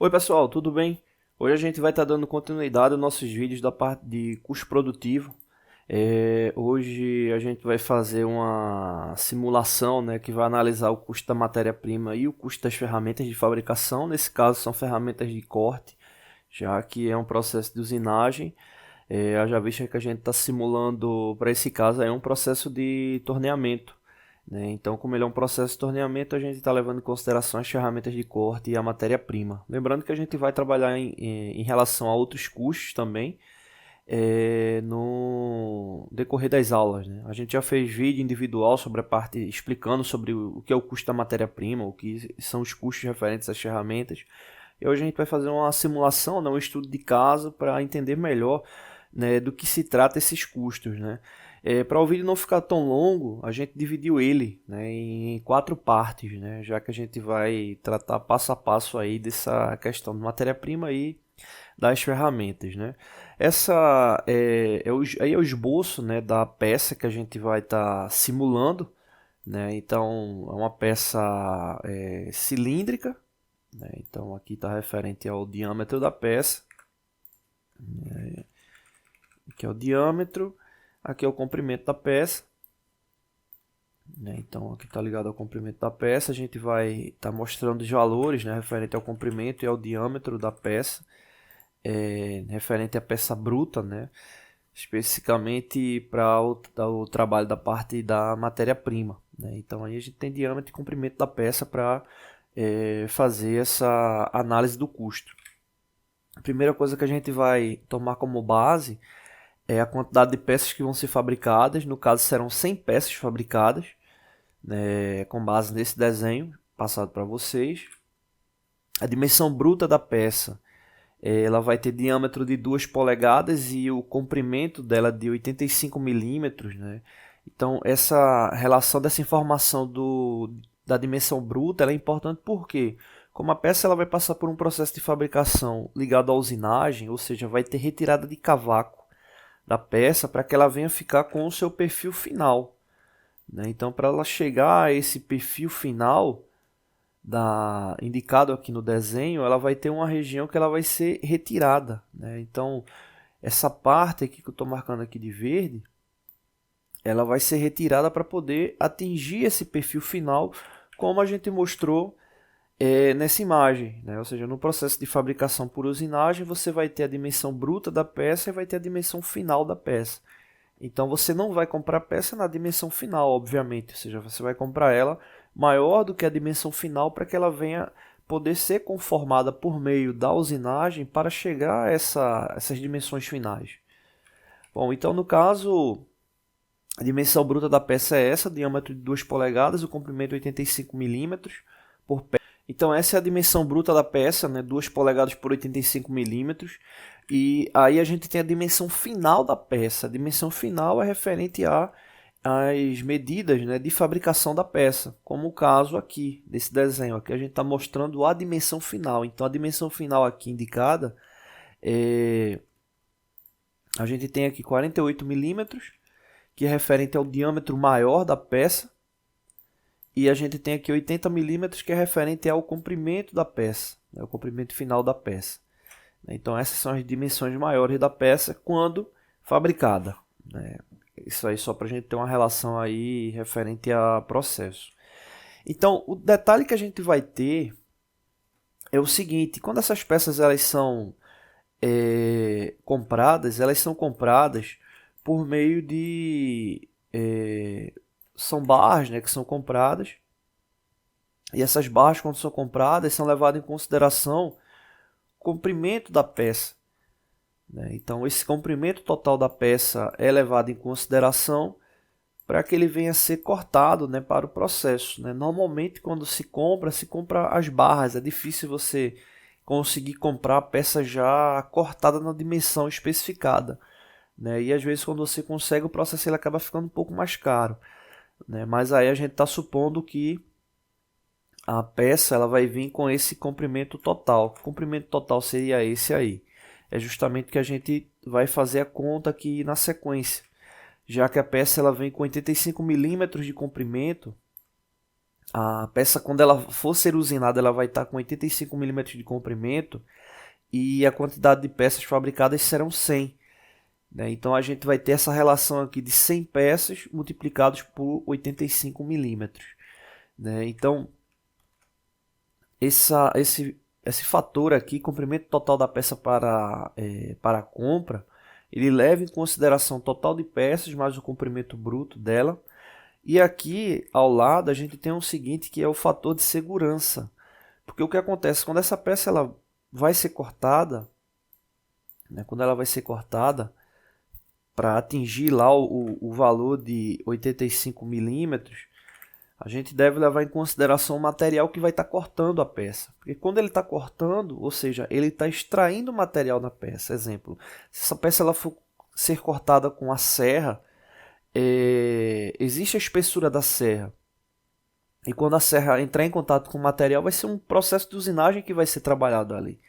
Oi pessoal, tudo bem? Hoje a gente vai estar dando continuidade aos nossos vídeos da parte de custo produtivo. Hoje a gente vai fazer uma simulação, né, que vai analisar o custo da matéria-prima e o custo das ferramentas de fabricação. Nesse caso são ferramentas de corte, já que é um processo de usinagem. Haja vista que a gente está simulando, para esse caso, é um processo de torneamento, né? Então, como ele é um processo de torneamento, a gente está levando em consideração as ferramentas de corte e a matéria-prima. Lembrando que a gente vai trabalhar em relação a outros custos também no decorrer das aulas, né? A gente já fez vídeo individual sobre a parte explicando sobre o que é o custo da matéria-prima, o que são os custos referentes às ferramentas. E hoje a gente vai fazer uma simulação, né, um estudo de caso para entender melhor, né, do que se trata esses custos, né? Para o vídeo não ficar tão longo, a gente dividiu ele, né, em 4 partes, né, já que a gente vai tratar passo a passo aí dessa questão de matéria-prima e das ferramentas, né? Essa aí é o esboço, né, da peça que a gente vai estar simulando, né? Então é uma peça cilíndrica, né? Então aqui está referente ao diâmetro da peça, né? Aqui é o diâmetro, aqui é o comprimento da peça, né? Então aqui está ligado ao comprimento da peça. A gente vai estar mostrando os valores, né, referente ao comprimento e ao diâmetro da peça, referente à peça bruta, né, especificamente para o trabalho da parte da matéria-prima, né? Então aí a gente tem diâmetro e comprimento da peça para fazer essa análise do custo. A primeira coisa que a gente vai tomar como base é a quantidade de peças que vão ser fabricadas. No caso serão 100 peças fabricadas, né, com base nesse desenho passado para vocês. A dimensão bruta da peça, ela vai ter diâmetro de 2 polegadas e o comprimento dela de 85 milímetros, né? Então essa relação dessa informação da dimensão bruta ela é importante porque, como a peça ela vai passar por um processo de fabricação ligado à usinagem, ou seja, vai ter retirada de cavaco da peça para que ela venha ficar com o seu perfil final, né? Então, para ela chegar a esse perfil final indicado aqui no desenho, ela vai ter uma região que ela vai ser retirada, né? Então, essa parte aqui que eu estou marcando aqui de verde, ela vai ser retirada para poder atingir esse perfil final, como a gente mostrou nessa imagem, né? Ou seja, no processo de fabricação por usinagem, você vai ter a dimensão bruta da peça e vai ter a dimensão final da peça. Então você não vai comprar a peça na dimensão final, obviamente, ou seja, você vai comprar ela maior do que a dimensão final para que ela venha poder ser conformada por meio da usinagem para chegar a essas dimensões finais. Bom, então no caso, a dimensão bruta da peça é essa, diâmetro de 2 polegadas, o comprimento 85 milímetros por peça. Então essa é a dimensão bruta da peça, né? 2 polegadas por 85 milímetros. E aí a gente tem a dimensão final da peça. A dimensão final é referente às medidas, né, de fabricação da peça, como o caso aqui desse desenho. Aqui a gente está mostrando a dimensão final. Então a dimensão final aqui indicada a gente tem aqui 48 milímetros, que é referente ao diâmetro maior da peça. E a gente tem aqui 80 milímetros, que é referente ao comprimento da peça, né, o comprimento final da peça. Então essas são as dimensões maiores da peça quando fabricada, né? Isso aí só para a gente ter uma relação aí referente a processo. Então o detalhe que a gente vai ter é o seguinte: quando essas peças elas são compradas, elas são compradas por meio de são barras, né, que são compradas, e essas barras, quando são compradas, são levadas em consideração o comprimento da peça, né? Então esse comprimento total da peça é levado em consideração para que ele venha a ser cortado, né, para o processo, né? Normalmente quando se compra as barras. É difícil você conseguir comprar a peça já cortada na dimensão especificada, né? E às vezes quando você consegue, o processo ele acaba ficando um pouco mais caro, né? Mas aí a gente está supondo que a peça ela vai vir com esse comprimento total. O comprimento total seria esse aí. É justamente que a gente vai fazer a conta aqui na sequência. Já que a peça ela vem com 85 milímetros de comprimento, A peça, quando ela for ser usinada, ela vai estar com 85 milímetros de comprimento e a quantidade de peças fabricadas serão 100. Né? Então a gente vai ter essa relação aqui de 100 peças multiplicados por 85 milímetros. Né? Então esse fator aqui, comprimento total da peça para a compra, ele leva em consideração o total de peças mais o comprimento bruto dela. E aqui ao lado a gente tem o seguinte, que é o fator de segurança. Porque o que acontece quando essa peça ela vai ser cortada, né, quando ela vai ser cortada para atingir lá o valor de 85 milímetros, a gente deve levar em consideração o material que vai estar cortando a peça. Porque quando ele está cortando, ou seja, ele está extraindo o material da peça. Exemplo, se essa peça ela for ser cortada com a serra, existe a espessura da serra. E quando a serra entrar em contato com o material, vai ser um processo de usinagem que vai ser trabalhado ali.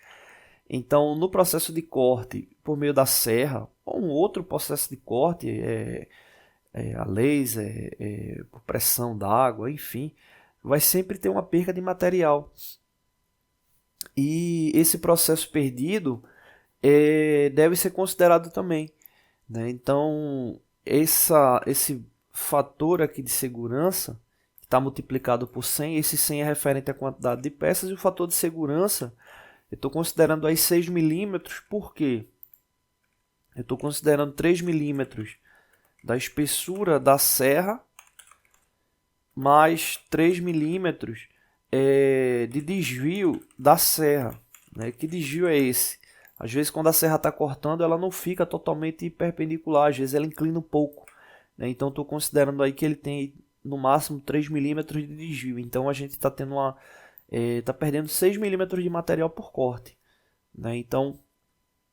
Então, no processo de corte por meio da serra, ou um outro processo de corte, a laser, por pressão d'água, enfim, vai sempre ter uma perca de material. E esse processo perdido deve ser considerado também. Né? Então, esse fator aqui de segurança está multiplicado por 100, esse 100 é referente à quantidade de peças, e o fator de segurança, eu estou considerando aí 6 milímetros, por quê? Eu estou considerando 3 milímetros da espessura da serra, mais 3 milímetros de desvio da serra. Né? Que desvio é esse? Às vezes quando a serra está cortando, ela não fica totalmente perpendicular, às vezes ela inclina um pouco. Né? Então estou considerando aí que ele tem no máximo 3 milímetros de desvio. Então a gente está tendo tá perdendo 6 milímetros de material por corte. Né? Então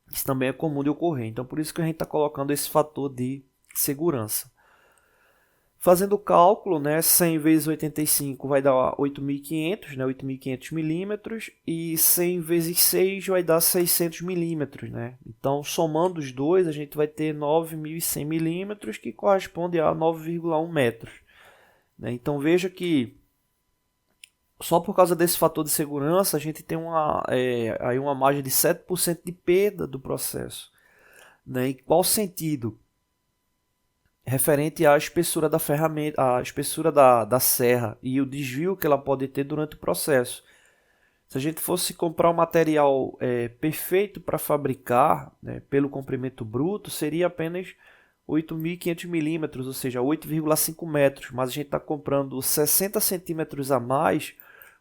isso também é comum de ocorrer. Então por isso que a gente está colocando esse fator de segurança. Fazendo o cálculo, né, 100 vezes 85 vai dar 8.500, né, 8.500 milímetros, e 100 vezes 6 vai dar 600 milímetros. Né? Então, somando os dois, a gente vai ter 9.100 milímetros, que corresponde a 9,1 metros. Né? Então, veja que só por causa desse fator de segurança, a gente tem aí uma margem de 7% de perda do processo. Né? Em qual sentido? Referente à espessura da ferramenta, a espessura da serra e o desvio que ela pode ter durante o processo. Se a gente fosse comprar um material perfeito para fabricar, né, pelo comprimento bruto, seria apenas 8.500 milímetros, ou seja, 8,5 metros, mas a gente está comprando 60 centímetros a mais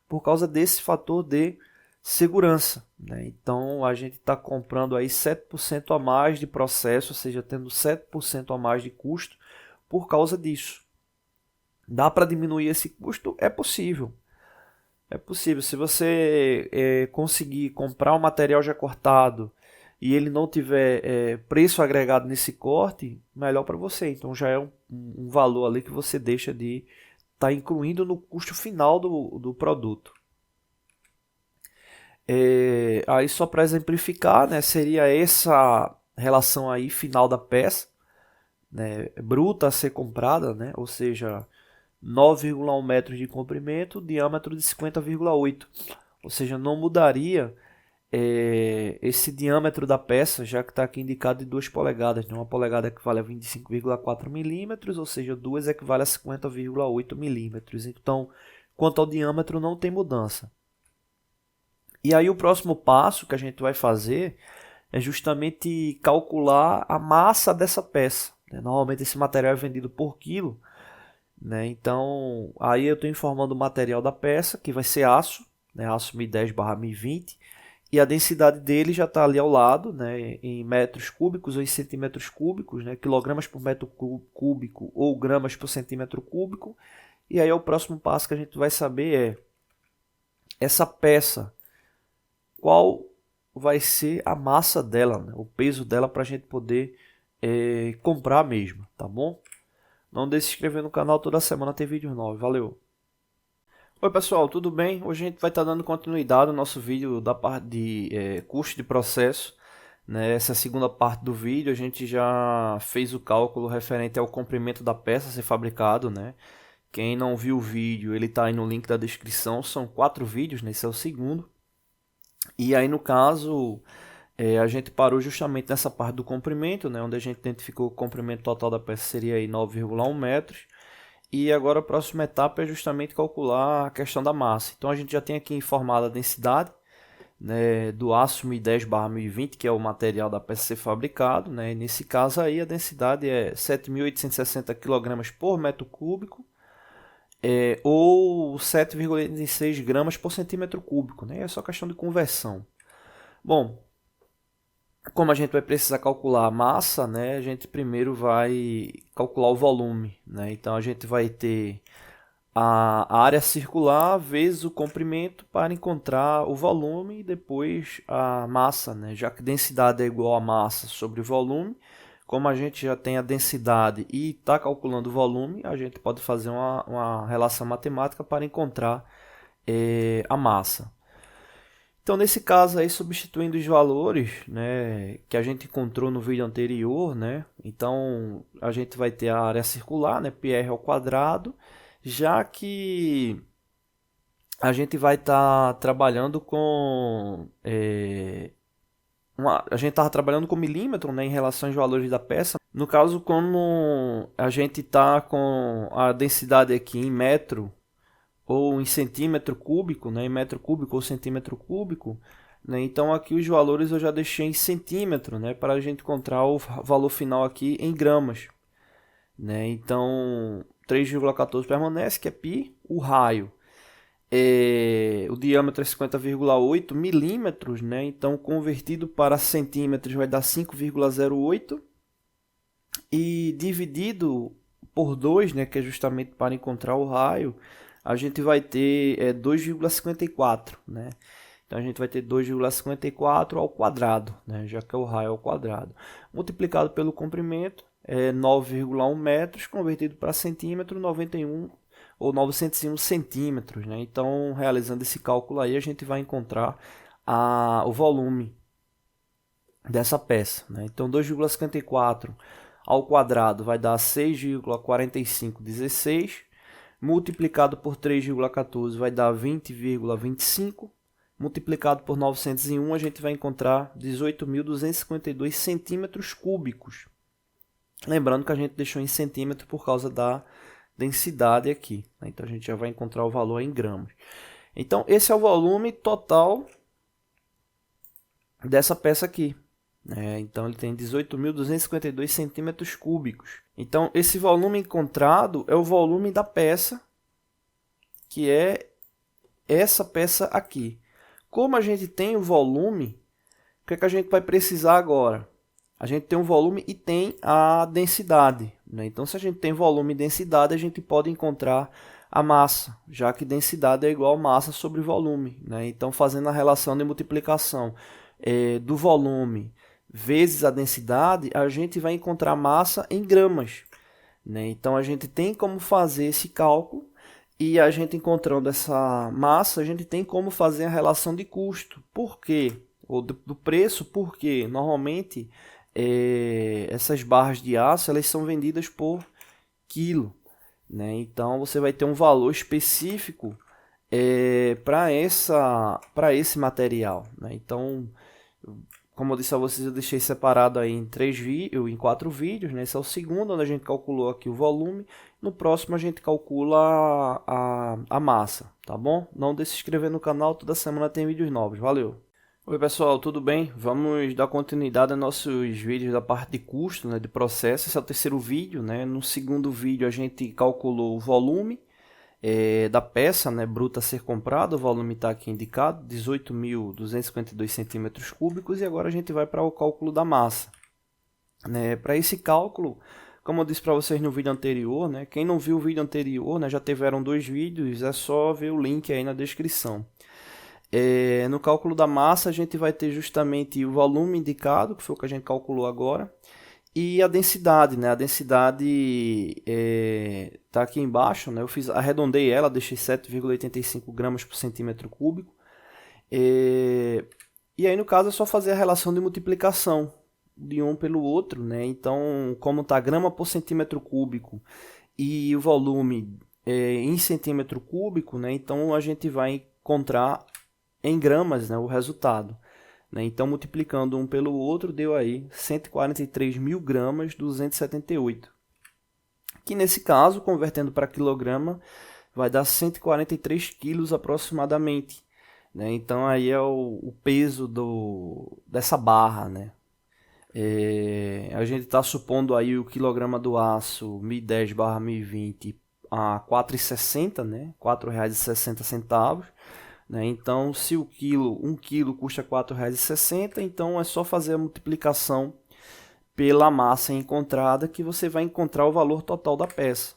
por causa desse fator de segurança. Né? Então a gente está comprando aí 7% a mais de processo, ou seja, tendo 7% a mais de custo por causa disso. Dá para diminuir esse custo? É possível. É possível. Se você conseguir comprar um material já cortado e ele não tiver preço agregado nesse corte, melhor para você. Então já é um valor ali que você deixa de estar incluindo no custo final do produto. Aí só para exemplificar, né, seria essa relação aí final da peça, né, bruta a ser comprada, né, ou seja, 9,1 metros de comprimento, diâmetro de 50,8, ou seja, não mudaria esse diâmetro da peça, já que está aqui indicado de 2 polegadas, né, uma polegada equivale a 25,4 milímetros, ou seja, 2 equivale a 50,8 milímetros. Então, quanto ao diâmetro, não tem mudança. E aí o próximo passo que a gente vai fazer é justamente calcular a massa dessa peça. Né? Normalmente esse material é vendido por quilo. Né? Então aí eu estou informando o material da peça, que vai ser aço, né? Aço 1010/1020. E a densidade dele já está ali ao lado, né? Em metros cúbicos ou em centímetros cúbicos, né? Quilogramas por metro cúbico ou gramas por centímetro cúbico. E aí o próximo passo que a gente vai saber essa peça, qual vai ser a massa dela, né? O peso dela, para a gente poder comprar mesmo, tá bom? Não deixe de se inscrever no canal, toda semana tem vídeo novo, valeu! Oi pessoal, tudo bem? Hoje a gente vai estar dando continuidade ao nosso vídeo da parte de custo de processo. Né? Essa é a segunda parte do vídeo, a gente já fez o cálculo referente ao comprimento da peça a ser fabricado, né? Quem não viu o vídeo, ele tá aí no link da descrição. São 4 vídeos, né? Esse é o segundo. E aí, no caso, a gente parou justamente nessa parte do comprimento, né? Onde a gente identificou que o comprimento total da peça seria aí 9,1 metros. E agora a próxima etapa é justamente calcular a questão da massa. Então a gente já tem aqui informada a densidade, né, do aço 1010/1020, que é o material da peça a ser fabricado, né? E nesse caso aí a densidade é 7.860 kg por metro cúbico, ou 7,86 gramas por centímetro cúbico, né? É só questão de conversão. Bom, como a gente vai precisar calcular a massa, né, a gente primeiro vai calcular o volume, né? Então a gente vai ter a área circular vezes o comprimento para encontrar o volume e depois a massa, né? Já que densidade é igual a massa sobre volume, como a gente já tem a densidade e está calculando o volume, a gente pode fazer uma relação matemática para encontrar a massa. Então, nesse caso aí, substituindo os valores, né, que a gente encontrou no vídeo anterior, né, então a gente vai ter a área circular, né, πr ao quadrado, já que a gente vai estar trabalhando com a gente estava trabalhando com milímetro, né, em relação aos valores da peça. No caso, como a gente está com a densidade aqui em metro ou em centímetro cúbico, né, em metro cúbico ou centímetro cúbico, né, então aqui os valores eu já deixei em centímetro, né, para a gente encontrar o valor final aqui em gramas, né, então 3,14 permanece, que é π, o raio, o diâmetro é 50,8 milímetros, né, então convertido para centímetros vai dar 5,08 e dividido por 2, né, que é justamente para encontrar o raio, a gente vai ter 2,54, né? Então a gente vai ter 2,54 ao quadrado, né? Já que é o raio ao quadrado. Multiplicado pelo comprimento, 9,1 metros, convertido para centímetro, 91 ou 901 centímetros, né? Então, realizando esse cálculo aí, a gente vai encontrar o volume dessa peça, né? Então, 2,54 ao quadrado vai dar 6,4516, multiplicado por 3,14 vai dar 20,25, multiplicado por 901 a gente vai encontrar 18.252 centímetros cúbicos. Lembrando que a gente deixou em centímetro por causa da densidade aqui, né? Então a gente já vai encontrar o valor em gramas. Então esse é o volume total dessa peça aqui. Então ele tem 18.252 centímetros cúbicos. Então esse volume encontrado é o volume da peça, que é essa peça aqui. Como a gente tem o volume, o que é que a gente vai precisar agora? A gente tem um volume e tem a densidade, né? Então se a gente tem volume e densidade, a gente pode encontrar a massa, já que densidade é igual a massa sobre volume, né? Então fazendo a relação de multiplicação do volume vezes a densidade, a gente vai encontrar massa em gramas, né? Então a gente tem como fazer esse cálculo e a gente encontrando essa massa, a gente tem como fazer a relação de custo. Por quê? Ou do preço, porque normalmente essas barras de aço elas são vendidas por quilo, né? Então você vai ter um valor específico para esse material, né? Então, como eu disse a vocês, eu deixei separado aí em 4 vídeos, né? Esse é o segundo, onde a gente calculou aqui o volume. No próximo a gente calcula a massa, tá bom? Não deixe de se inscrever no canal, toda semana tem vídeos novos. Valeu! Oi pessoal, tudo bem? Vamos dar continuidade aos nossos vídeos da parte de custo, né, de processo. Esse é o terceiro vídeo, né? No segundo vídeo a gente calculou o volume da peça, né, bruta a ser comprada. O volume está aqui indicado, 18.252 centímetros cúbicos. E agora a gente vai para o cálculo da massa, né? Para esse cálculo, como eu disse para vocês no vídeo anterior, né, quem não viu o vídeo anterior, né, já tiveram 2 vídeos, é só ver o link aí na descrição. No cálculo da massa a gente vai ter justamente o volume indicado, que foi o que a gente calculou agora, e a densidade, né? A densidade está aqui embaixo, né? Eu arredondei ela, deixei 7,85 gramas por centímetro cúbico. E aí no caso é só fazer a relação de multiplicação de um pelo outro, né? Então, como está grama por centímetro cúbico e o volume em centímetro cúbico, né? Então a gente vai encontrar em gramas, né, o resultado. Né? Então multiplicando um pelo outro deu aí 143 mil gramas 278. Que nesse caso, convertendo para quilograma, vai dar 143 quilos aproximadamente. Né? Então aí é o peso dessa barra, né? A gente está supondo aí o quilograma do aço 1010/1020 a 4,60, né? R$ 4,60. Né? Então, se um quilo custa R$ 4,60, então é só fazer a multiplicação pela massa encontrada que você vai encontrar o valor total da peça.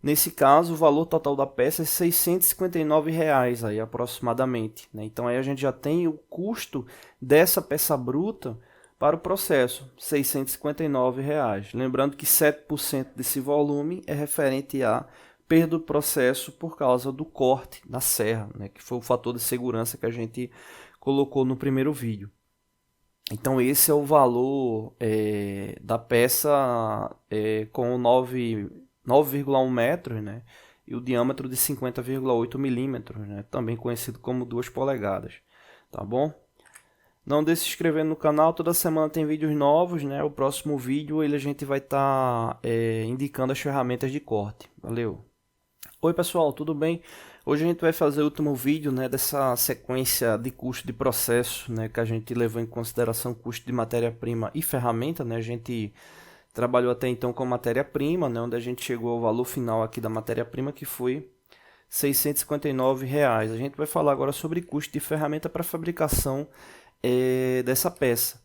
Nesse caso, o valor total da peça é R$ 659 reais, aí, aproximadamente. Né? Então aí a gente já tem o custo dessa peça bruta para o processo, R$ 659 reais. Lembrando que 7% desse volume é referente a perda do processo por causa do corte na serra, né? Que foi o fator de segurança que a gente colocou no primeiro vídeo. Então esse é o valor da peça com 9,1 metros, né? E o diâmetro de 50,8 milímetros, né? Também conhecido como 2 polegadas, tá bom? Não deixe de se inscrever no canal, toda semana tem vídeos novos, né? O próximo vídeo a gente vai estar indicando as ferramentas de corte. Valeu! Oi pessoal, tudo bem? Hoje a gente vai fazer o último vídeo, né, dessa sequência de custo de processo, né, que a gente levou em consideração custo de matéria-prima e ferramenta, né? A gente trabalhou até então com matéria-prima, né, onde a gente chegou ao valor final aqui da matéria-prima, que foi R$ 659 reais. A gente vai falar agora sobre custo de ferramenta para fabricação dessa peça.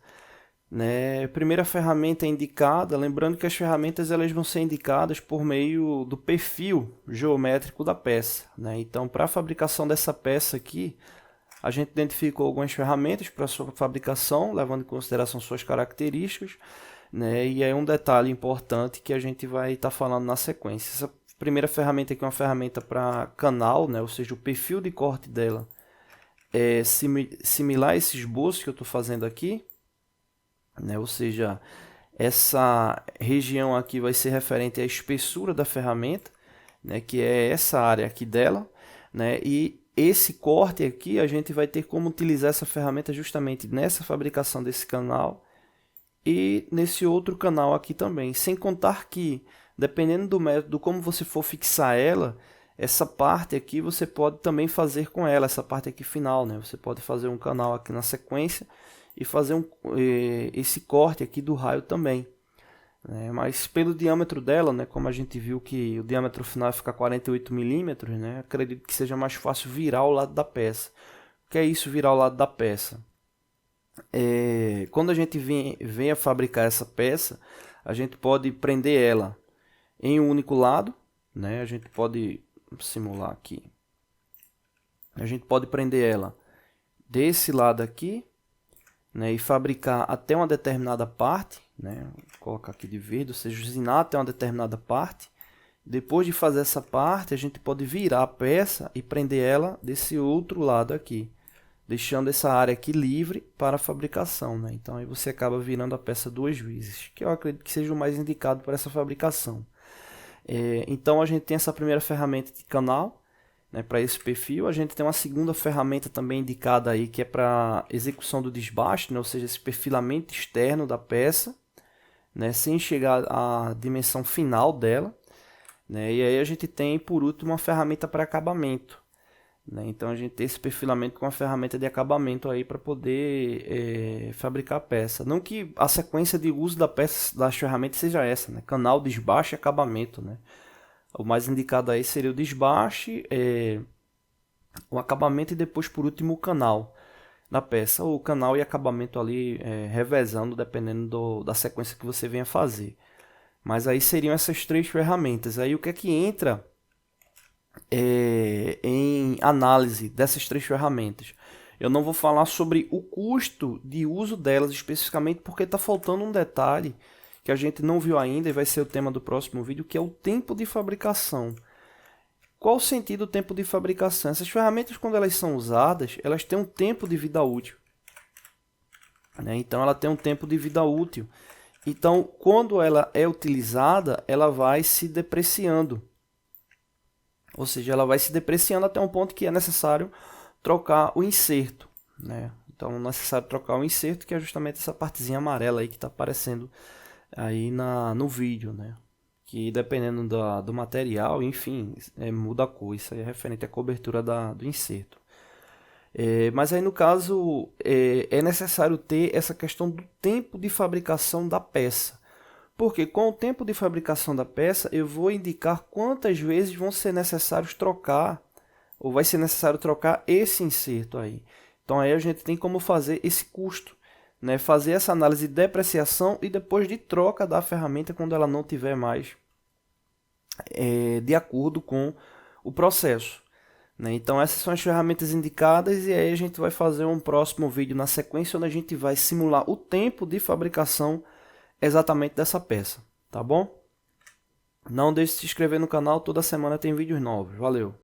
Né? Primeira ferramenta indicada, lembrando que as ferramentas elas vão ser indicadas por meio do perfil geométrico da peça. Né? Então, para a fabricação dessa peça aqui, a gente identificou algumas ferramentas para sua fabricação, levando em consideração suas características. Né? E aí um detalhe importante que a gente vai estar falando na sequência. Essa primeira ferramenta aqui é uma ferramenta para canal, né? Ou seja, o perfil de corte dela é similar a esse esboço que eu estou fazendo aqui. Né? Ou seja, essa região aqui vai ser referente à espessura da ferramenta, né? Que é essa área aqui dela, né? E esse corte aqui a gente vai ter como utilizar essa ferramenta justamente nessa fabricação desse canal e nesse outro canal aqui também, sem contar que dependendo do método como você for fixar ela, essa parte aqui você pode também fazer com ela, essa parte aqui final, né? Você pode fazer um canal aqui na sequência e fazer esse corte aqui do raio também. Né? Mas pelo diâmetro dela, né, como a gente viu que o diâmetro final fica 48 milímetros, né, acredito que seja mais fácil virar o lado da peça. O que é isso, virar o lado da peça? Quando a gente vem a fabricar essa peça, a gente pode prender ela em um único lado. Né? A gente pode simular aqui. A gente pode prender ela desse lado aqui, né, e fabricar até uma determinada parte, né, vou colocar aqui de verde, ou seja, usinar até uma determinada parte. Depois de fazer essa parte, a gente pode virar a peça e prender ela desse outro lado aqui, deixando essa área aqui livre para a fabricação. Né? Então aí você acaba virando a peça duas vezes, que eu acredito que seja o mais indicado para essa fabricação. Então a gente tem essa primeira ferramenta de canal, né, para esse perfil. A gente tem uma segunda ferramenta também indicada aí, que é para execução do desbaste, né, ou seja, esse perfilamento externo da peça, né, sem chegar à dimensão final dela. Né, e aí a gente tem, por último, uma ferramenta para acabamento. Né, então a gente tem esse perfilamento com uma ferramenta de acabamento aí para poder fabricar a peça. Não que a sequência de uso da peça, das ferramentas seja essa, né, canal, desbaste e acabamento, né. O mais indicado aí seria o desbaste, o acabamento e depois, por último, o canal da peça. O canal e acabamento ali revezando, dependendo da sequência que você venha fazer. Mas aí seriam essas três ferramentas. Aí o que é que entra em análise dessas três ferramentas? Eu não vou falar sobre o custo de uso delas especificamente, porque está faltando um detalhe que a gente não viu ainda e vai ser o tema do próximo vídeo, que é o tempo de fabricação. Qual o sentido do tempo de fabricação? Essas ferramentas, quando elas são usadas, elas têm um tempo de vida útil. Né? Então, ela tem um tempo de vida útil. Então, quando ela é utilizada, ela vai se depreciando. Ou seja, ela vai se depreciando até um ponto que é necessário trocar o inserto, né? Então é necessário trocar o inserto, que é justamente essa partezinha amarela aí que está aparecendo aí no vídeo, né? Que dependendo do material, enfim, muda a cor. Isso aí é referente à cobertura do inserto. Mas aí no caso é necessário ter essa questão do tempo de fabricação da peça. Porque com o tempo de fabricação da peça, eu vou indicar quantas vezes vão ser necessários trocar, ou vai ser necessário trocar esse inserto aí. Então aí a gente tem como fazer esse custo, né? Fazer essa análise de depreciação e depois de troca da ferramenta quando ela não tiver mais de acordo com o processo, né? Então essas são as ferramentas indicadas e aí a gente vai fazer um próximo vídeo na sequência onde a gente vai simular o tempo de fabricação exatamente dessa peça, tá bom? Não deixe de se inscrever no canal, toda semana tem vídeos novos. Valeu!